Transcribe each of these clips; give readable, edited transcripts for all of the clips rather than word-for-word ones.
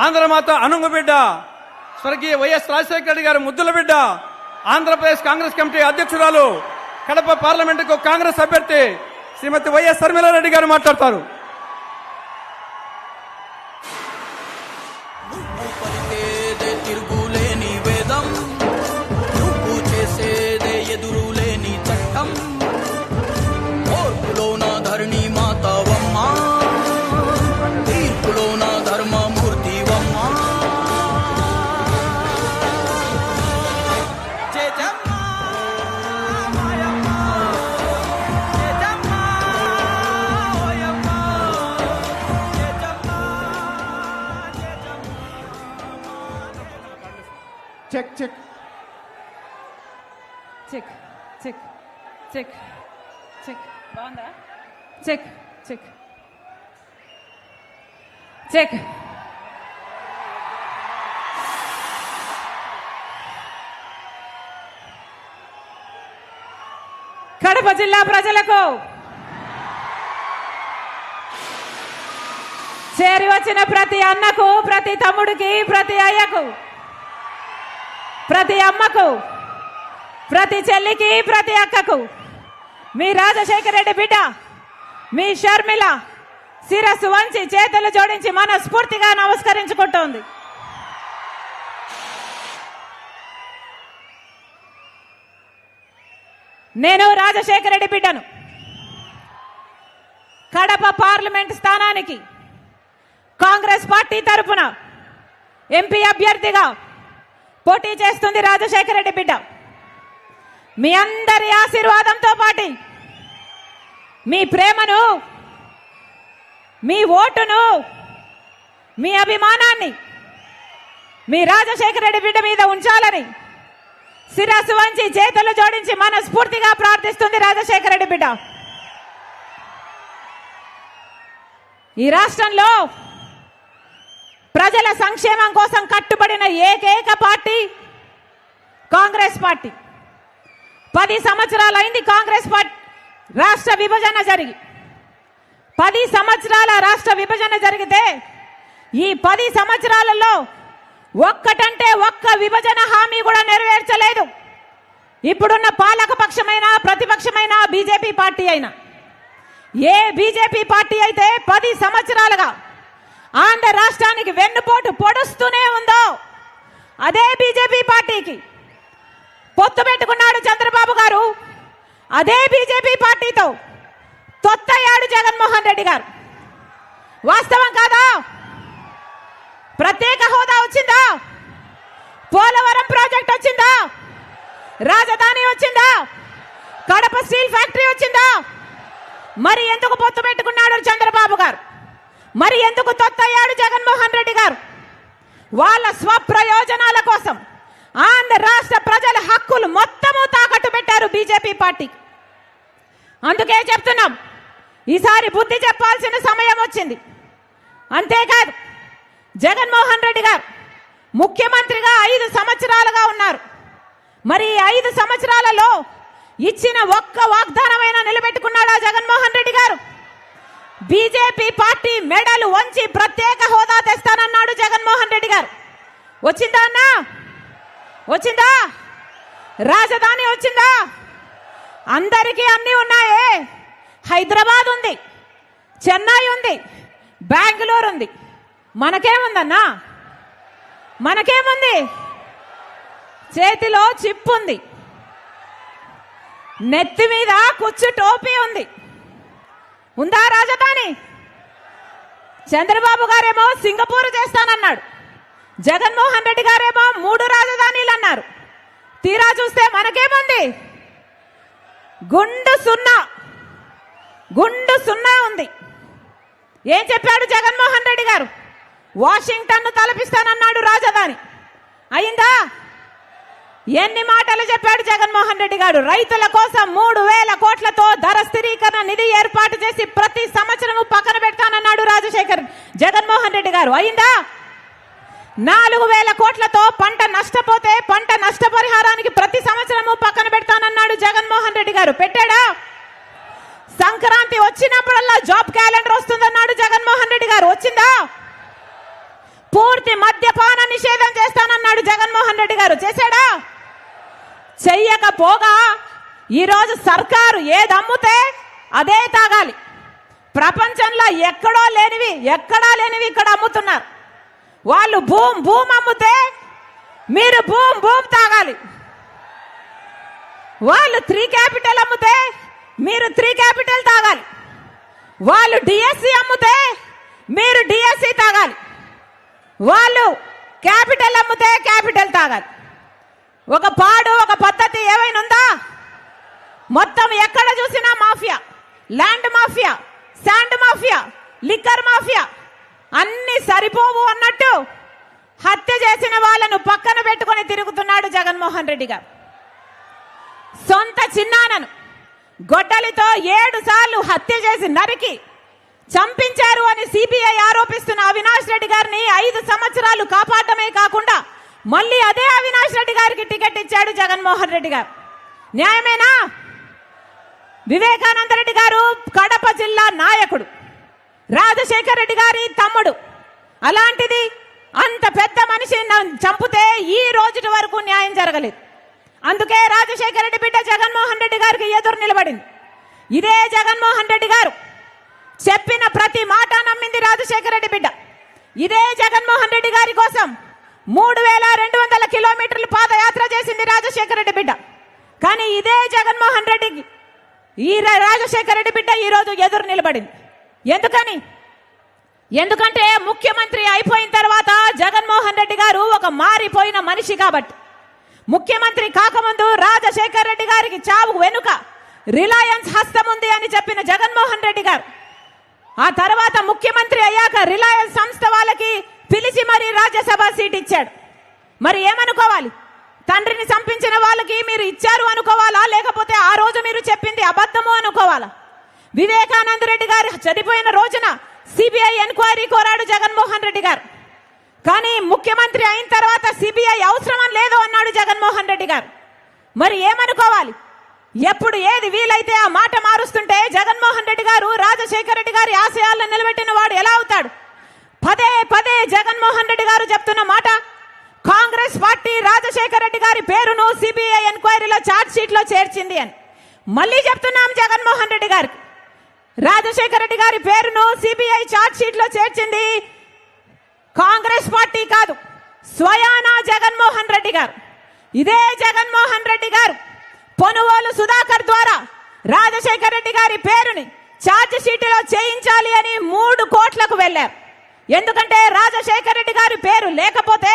ఆంధ్రమాత అనుంగు బిడ్డ స్వర్గీయ వైఎస్ రాజశేఖర రెడ్డి గారి ముద్దుల బిడ్డ, ఆంధ్రప్రదేశ్ కాంగ్రెస్ కమిటీ అధ్యక్షురాలు, కడప పార్లమెంటుకు కాంగ్రెస్ అభ్యర్థి శ్రీమతి వైఎస్ శర్మిలారెడ్డి గారు మాట్లాడతారు. Check check check check check check బాగుందా? Check check check. కడప జిల్లా ప్రజలకు, చేరి వచ్చిన ప్రతి అన్నకు, ప్రతి తమ్ముడికి, ప్రతి అయ్యకు, ప్రతి అమ్మకు, ప్రతి చెల్లికి, ప్రతి అక్కకు మీ రాజశేఖర రెడ్డి బిడ్డ మీ షర్మిల శిరస్సు వంచి చేతులు జోడించి మనస్ఫూర్తిగా నమస్కరించుకుంటోంది. నేను రాజశేఖర రెడ్డి బిడ్డను. కడప పార్లమెంట్ స్థానానికి కాంగ్రెస్ పార్టీ తరఫున ఎంపీ అభ్యర్థిగా పోటీ చేస్తుంది రాజశేఖర రెడ్డి బిడ్డ. మీ అందరి ఆశీర్వాదంతో పాటు మీ ప్రేమను, మీ ఓటును, మీ అభిమానాన్ని మీ రాజశేఖర రెడ్డి బిడ్డ మీద ఉంచాలని శిరస్సు వంచి చేతులు జోడించి మనస్ఫూర్తిగా ప్రార్థిస్తుంది రాజశేఖర రెడ్డి బిడ్డ. ఈ రాష్ట్రంలో ప్రజల సంక్షేమం కోసం కట్టుబడిన ఏకైక పార్టీ కాంగ్రెస్ పార్టీ. 10 సంవత్సరాలైంది కాంగ్రెస్ పార్టీ రాష్ట్ర విభజన జరిగి. 10 సంవత్సరాల రాష్ట్ర విభజన జరిగితే ఈ 10 సంవత్సరాలలో ఒక్కటంటే ఒక్క విభజన హామీ కూడా నెరవేర్చలేదు. ఇప్పుడున్న పాలక పక్షమైన ప్రతిపక్షమైన బీజేపీ పార్టీ అయినా, ఏ బీజేపీ పార్టీ అయితే 10 సంవత్సరాలుగా ఆంధ్ర రాష్ట్రానికి వెన్నుపోటు పొడుస్తూనే ఉందో అదే బీజేపీ పార్టీకి పొత్తు పెట్టుకున్నాడు చంద్రబాబు గారు. అదే బీజేపీ పార్టీతో తొత్తయ్యాడు జగన్మోహన్ రెడ్డి గారు. వాస్తవం కాదా? ప్రత్యేక హోదా వచ్చిందా? పోలవరం ప్రాజెక్ట్ వచ్చిందా? రాజధాని వచ్చిందా? కడప స్టీల్ ఫ్యాక్టరీ వచ్చిందా? మరి ఎందుకు పొత్తు పెట్టుకున్నాడు చంద్రబాబు గారు? మరి ఎందుకు తొత్తయ్యాడు జగన్మోహన్ రెడ్డి గారు? వాళ్ళ స్వప్రయోజనాల కోసం ఆంధ్ర రాష్ట్ర ప్రజల హక్కులు మొత్తము తాకట్టు పెట్టారు బీజేపీ పార్టీ. అందుకే చెప్తున్నాం, ఈసారి బుద్ధి చెప్పాల్సిన సమయం వచ్చింది. అంతేకాదు, జగన్మోహన్ రెడ్డి గారు ముఖ్యమంత్రిగా 5 సంవత్సరాలుగా ఉన్నారు. మరి 5 సంవత్సరాలలో ఇచ్చిన ఒక్క వాగ్దానమైనా నిలబెట్టుకున్నాడా జగన్మోహన్ రెడ్డి గారు? బీజేపీ పార్టీ మెడలు వంచి ప్రత్యేక హోదా తెస్తానన్నాడు జగన్మోహన్ రెడ్డి గారు. వచ్చిందా అన్నా? వచ్చిందా? రాజధాని వచ్చిందా? అందరికీ అన్ని ఉన్నాయే. హైదరాబాద్ ఉంది, చెన్నై ఉంది, బెంగళూరు ఉంది. మనకేముందన్నా? మనకేముంది? చేతిలో చిప్ ఉంది, నెత్తి మీద కుచ్చు టోపీ ఉంది. ఉందా రాజధాని? చంద్రబాబు గారేమో సింగపూర్ చేస్తానన్నాడు, జగన్మోహన్ రెడ్డి గారేమో 3 రాజధానీలు అన్నారు. తీరా చూస్తే మనకేముంది? గుండు సున్నా ఉంది. ఏం చెప్పాడు జగన్మోహన్ రెడ్డి గారు? వాషింగ్టన్ తలపిస్తానన్నాడు రాజధాని. అయిందా? ఎన్ని మాటలు చెప్పాడు జగన్మోహన్ రెడ్డి గారు? రైతుల కోసం 3000 కోట్లతో ధర స్థిరీకరణ నిధి ఏర్పాటు చేసి ప్రతి సంవత్సరము పక్కన పెడతానన్నాడు జగన్మోహన్ రెడ్డి గారు. అయిందా? 4000 కోట్లతో పంట నష్టపోతే పంట నష్టపరిహారానికి ప్రతి సంవత్సరము పక్కన పెడతానన్నాడు జగన్మోహన్ రెడ్డి గారు. పెట్టాడా? సంక్రాంతి వచ్చినప్పుడల్లా జాబ్ క్యాలెండర్ వస్తుందన్నాడు జగన్మోహన్ రెడ్డి గారు. వచ్చిందా? పూర్తి మద్యపాన నిషేధం చేస్తానన్నాడు జగన్మోహన్ రెడ్డి గారు. చేశాడా? చెయ్యకపోగా ఈరోజు సర్కారు ఏది అమ్ముతే అదే తాగాలి. ప్రపంచంలో ఎక్కడా లేనివి ఇక్కడ అమ్ముతున్నారు. వాళ్ళు భూమ్ అమ్ముతే మీరు భూమ్ తాగాలి. వాళ్ళు 3 క్యాపిటల్ అమ్ముతే మీరు 3 క్యాపిటల్ తాగాలి. వాళ్ళు డిఎస్సి అమ్ముతే మీరు డిఎస్సి తాగాలి. వాళ్ళు క్యాపిటల్ అమ్ముతే క్యాపిటల్ తాగాలి. ఒక పద్ధతి ఏమైనా ఉందా? మొత్తం ఎక్కడ చూసినా mafia, land mafia, sand mafia, liquor mafia అన్ని సరిపోవు అన్నట్టు హత్య చేసిన వాళ్ళను పక్కన పెట్టుకొని తిరుగుతున్నాడు జగన్మోహన్ రెడ్డి గారు. సొంత చిన్నానను గొడ్డలితో 7 సార్లు హత్య చేసి నరికి చంపించారు అని సిబిఐ ఆరోపిస్తున్న అవినాష్ రెడ్డి గారిని 5 సంవత్సరాలు కాపాడమే కాకుండా మళ్ళీ అదే అవినాష్ రెడ్డి గారికి టికెట్ ఇచ్చాడు జగన్మోహన్ రెడ్డి గారు. న్యాయమేనా? వివేకానంద రెడ్డి గారు కడప జిల్లా నాయకుడు, రాజశేఖర్ రెడ్డి గారి తమ్ముడు. అలాంటిది అంత పెద్ద మనిషిని చంపితే ఈ రోజు వరకు న్యాయం జరగలేదు. అందుకే రాజశేఖర రెడ్డి బిడ్డ జగన్మోహన్ రెడ్డి గారికి ఎదురు నిలబడింది. ఇదే జగన్మోహన్ రెడ్డి గారు చెప్పిన ప్రతి మాట నమ్మింది రాజశేఖర రెడ్డి బిడ్డ. ఇదే జగన్మోహన్ రెడ్డి గారి కోసం 3200 కిలోమీటర్లు పాదయాత్ర చేసింది రాజశేఖర రెడ్డి బిడ్డ. కానీ ఇదే జగన్మోహన్ రెడ్డికి రాజశేఖర రెడ్డి బిడ్డ ఈ రోజు ఎదురు నిలబడింది. ఎందుకంటే ముఖ్యమంత్రి అయిపోయిన తర్వాత జగన్మోహన్ రెడ్డి గారు ఒక మారిపోయిన మనిషి కాబట్టి. ముఖ్యమంత్రి కాకముందు రాజశేఖర్ రెడ్డి గారికి చావు వెనుక రిలయన్స్ హస్తం ఉంది అని చెప్పిన జగన్మోహన్ రెడ్డి గారు ఆ తర్వాత ముఖ్యమంత్రి అయ్యాక రిలయన్స్ సంస్థ వాళ్ళకి పిలిచి మరీ రాజ్యసభ సీట్ ఇచ్చాడు. మరి ఏమనుకోవాలి? తండ్రిని చంపించిన వాళ్ళకి మీరు ఇచ్చారు అనుకోవాలా, లేకపోతే ఆ రోజు మీరు చెప్పింది అబద్ధము అనుకోవాలా? వివేకానంద రెడ్డి గారు చనిపోయిన రోజున సిబిఐ ఎంక్వైరీ కోరాడు జగన్మోహన్ రెడ్డి గారు. కానీ ముఖ్యమంత్రి అయిన తర్వాత సిబిఐ అవసరం లేదు అన్నాడు జగన్మోహన్ రెడ్డి గారు. మరి ఏమనుకోవాలి? ఎప్పుడు ఏది వీలైతే ఆ మాట మారుస్తుంటే జగన్మోహన్ రెడ్డి గారు రాజశేఖర రెడ్డి గారి ఆశయాలను నిలబెట్టిన వాడు ఎలా అవుతాడు? పదే జగన్మోహన్ రెడ్డి గారు చెప్తున్న మాట, కాంగ్రెస్ పార్టీ రాజశేఖర రెడ్డి గారి పేరును సిబిఐ ఎంక్వైరీలో ఛార్జ్ షీట్ లో చేర్చింది అని మళ్ళీ చెప్తున్నాం. జగన్మోహన్ రెడ్డి గారికి రాజశేఖర రెడ్డి గారి పేరును సిబిఐ ఛార్జ్ షీట్ లో చేర్చింది కాంగ్రెస్ పార్టీ కాదు, స్వయానా జగన్మోహన్ రెడ్డి గారు. ఇదే జగన్మోహన్ రెడ్డి గారు పొనుగోలు సుధాకర్ ద్వారా రాజశేఖర రెడ్డి గారి పేరుని ఛార్జ్ షీట్లో చేయించాలి అని 3 కోట్లకు వెళ్లారు. ఎందుకంటే రాజశేఖర రెడ్డి గారి పేరు లేకపోతే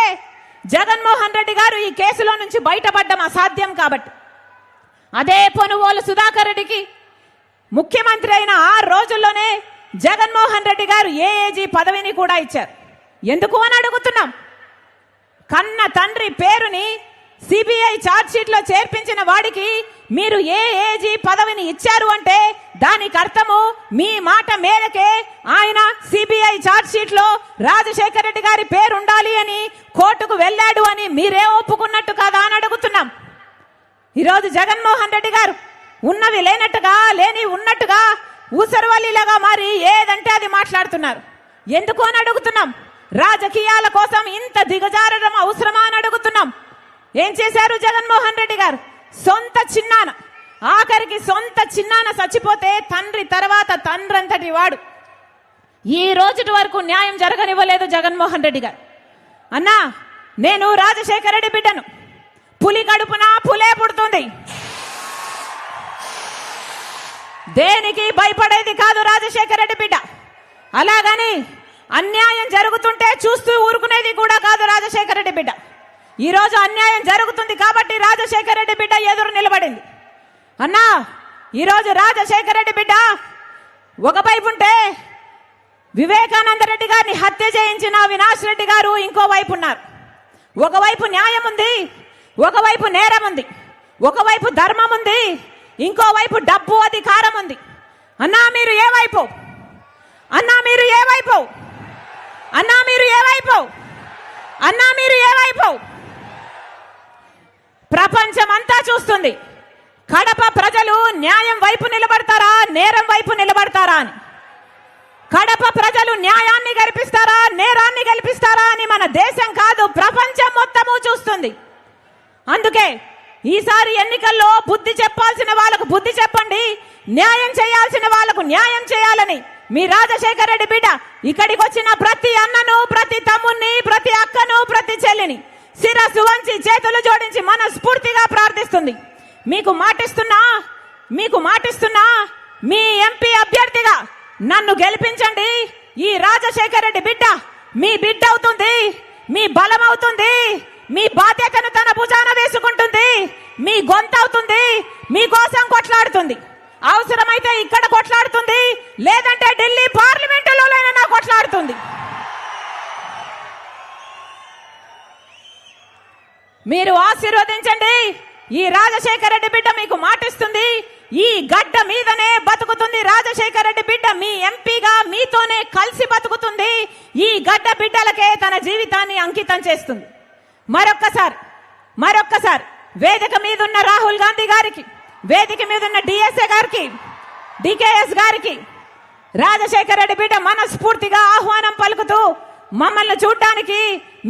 జగన్మోహన్ రెడ్డి గారు ఈ కేసులో నుంచి బయటపడడం అసాధ్యం కాబట్టి. అదే పొనుగోలు సుధాకర్ రెడ్డికి ముఖ్యమంత్రి అయిన 6 రోజుల్లోనే జగన్మోహన్ రెడ్డి గారు ఏఏజీ పదవిని కూడా ఇచ్చారు. ఎందుకు అని అడుగుతున్నాం. కన్న తండ్రి పేరుని సిబిఐ ఛార్జ్ షీట్ లో చేర్పించిన వాడికి మీరు ఏఏజీ పదవిని ఇచ్చారు అంటే దానికి అర్థము మీ మాట మేరకే ఆయన సిబిఐ ఛార్జ్ షీట్ లో రాజశేఖర రెడ్డి గారి పేరు ఉండాలి అని కోర్టుకు వెళ్ళాడు అని మీరే ఒప్పుకున్నట్టు కాదా అని అడుగుతున్నాం. ఈరోజు జగన్మోహన్ రెడ్డి గారు ఉన్నవి లేనట్టుగా లేని ఉన్నట్టుగా ఊసరవల్లిలాగా మారి ఏదంటే అది మాట్లాడుతున్నారు. ఎందుకు అని అడుగుతున్నాం. రాజకీయాల కోసం ఇంత దిగజారడం అవసరమా అని అడుగుతున్నాం. ఏం చేశారు జగన్మోహన్ రెడ్డి గారు? సొంత చిన్నాన, ఆఖరికి సొంత చిన్నాన చచ్చిపోతే తండ్రి తర్వాత తండ్రంతటి వాడు ఈ రోజు వరకు న్యాయం జరగనివ్వలేదు జగన్మోహన్ రెడ్డి గారు. అన్నా, నేను రాజశేఖర రెడ్డి బిడ్డను. పులి కడుపున పులే పుడుతుంది. దేనికి భయపడేది కాదు రాజశేఖర రెడ్డి బిడ్డ. అలాగని అన్యాయం జరుగుతుంటే చూస్తూ ఊరుకునేది కూడా కాదు రాజశేఖర రెడ్డి బిడ్డ. ఈ రోజు అన్యాయం జరుగుతుంది కాబట్టి రాజశేఖర రెడ్డి బిడ్డ ఎదురు నిలబడింది. అన్నా, ఈరోజు రాజశేఖర రెడ్డి బిడ్డ ఒకవైపు ఉంటే వివేకానంద రెడ్డి గారిని హత్య చేయించిన అవినాష్ రెడ్డి గారు ఇంకో వైపు ఉన్నారు. ఒకవైపు న్యాయం ఉంది, ఒకవైపు నేరం ఉంది, ఒకవైపు ధర్మం ఉంది, ఇంకోవైపు డబ్బు అధికారం ఉంది. అన్నా మీరు ఏ వైపు? అన్నా మీరు ఏ వైపు? అన్నా మీరు ఏ వైపు? అన్నా మీరు ఏ వైపు? ప్రపంచం అంతా చూస్తుంది. కడప ప్రజలు న్యాయం వైపు నిలబడతారా, నేరం వైపు నిలబడతారా అని. కడప ప్రజలు న్యాయాన్ని గెలిపిస్తారా నేరాన్ని గెలిపిస్తారా అని మన దేశం కాదు ప్రపంచం మొత్తము చూస్తుంది. అందుకే ఈసారి ఎన్నికల్లో బుద్ధి చెప్పాల్సిన వాళ్ళకు బుద్ధి చెప్పండి, న్యాయం చేయాల్సిన వాళ్ళకు న్యాయం చేయాలని మీ రాజశేఖర రెడ్డి బిడ్డ ఇక్కడికి వచ్చిన ప్రతి అన్నను, ప్రతి తమ్ముణ్ణి, ప్రతి అక్కను, ప్రతి చెల్లిని శిరస్సు వంచి చేతులు జోడించి మనస్ఫూర్తిగా ప్రార్థిస్తుంది. మీకు మాటిస్తున్నా మీ ఎంపీ అభ్యర్థిగా నన్ను గెలిపించండి. ఈ రాజశేఖర రెడ్డి బిడ్డ మీ బిడ్డ అవుతుంది, మీ బలం అవుతుంది, మీ బాధ్యతను తన భుజాన వేసుకుంటుంది, మీ గొంతు అవుతుంది, మీకోసం కొట్లాడుతుంది. అవసరమైతే ఇక్కడ కొట్లాడుతుంది, లేదంటే ఢిల్లీ పార్లమెంటులోనైనా కొట్లాడుతుంది. మీరు ఆశీర్వదించండి. ఈ రాజశేఖర రెడ్డి బిడ్డ మీకు మాటిస్తుంది, ఈ గడ్డ మీదనే బతుకుతుంది. రాజశేఖర రెడ్డి బిడ్డ మీ ఎంపీగా మీతోనే కలిసి బతుకుతుంది. ఈ గడ్డ బిడ్డలకే తన జీవితాన్ని అంకితం చేస్తుంది. మరొక్కసారి వేదిక మీద ఉన్న రాహుల్ గాంధీ గారికి, వేదిక మీద ఉన్న డిఎస్ఏ గారికి, డికేఎస్ గారికి రాజశేఖర రెడ్డి బిడ్డ మనస్ఫూర్తిగా ఆహ్వానం పలుకుతూ మమ్మల్ని చూడ్డానికి,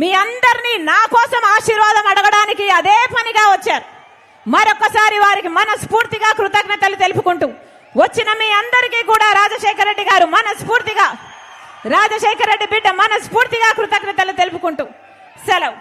మీ అందరినీ నా కోసం ఆశీర్వాదం అడగడానికి అదే పనిగా వచ్చారు. మరొక్కసారి వారికి మనస్ఫూర్తిగా కృతజ్ఞతలు తెలుపుకుంటూ వచ్చిన మీ అందరికీ కూడా రాజశేఖర రెడ్డి గారు రాజశేఖర రెడ్డి బిడ్డ మనస్ఫూర్తిగా కృతజ్ఞతలు తెలుపుకుంటూ సెలవు.